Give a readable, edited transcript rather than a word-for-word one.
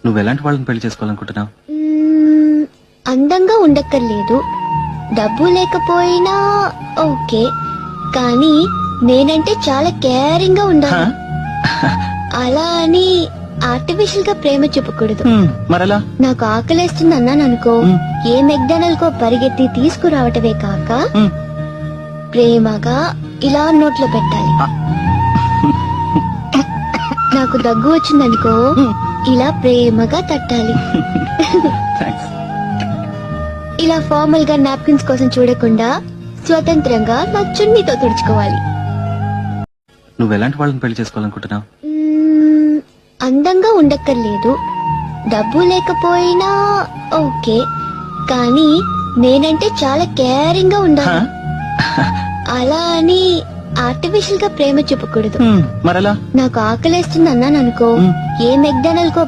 నువ్వెలాంటి వాళ్ళని పెళ్లి చేసుకోవాలనుకుంటున్నావు? అందంగా ఉండక్కర్లేదు, డబ్బు లేకపోయినా ఓకే, కానీ నేనంటే చాలా కేరింగ్ గా ఉండాలి. అలా అని ఆర్టిఫిషియల్ గా ప్రేమ చూపకూడదు. మరలా నాకు ఆకలేస్తుంది అన్నాను అనుకో, ఏ మెక్డానల్ కో పరిగెత్తి తీసుకురావటమే కాక ప్రేమగా ఇలా నోట్లో పెట్టాలి. నాకు దగ్గు వచ్చిందనుకో, ఇలా ప్రేమగా తట్టాలి. ఇలా ఫార్మల్ గా నాప్కిన్స్ కోసం చూడకుండా స్వతంత్రంగా నా చున్నీతో తుడుచుకోవాలి. నువ్వెలాంటి వాళ్ళని పెళ్లి చేసుకోవాలనుకుంటున్నావు? అందంగా ఉండక్కర్లేదు, డబ్బు లేకపోయినా ఓకే, కానీ నేనంటే చాలా కేరింగ్ గా ఉండాలి. అలా అని ఆర్టిఫిషియల్ గా ప్రేమ చూపకూడదు. మరలా నాకు ఆకలేస్తుంది అన్నాను అనుకో, ఏ మెక్డానల్ కో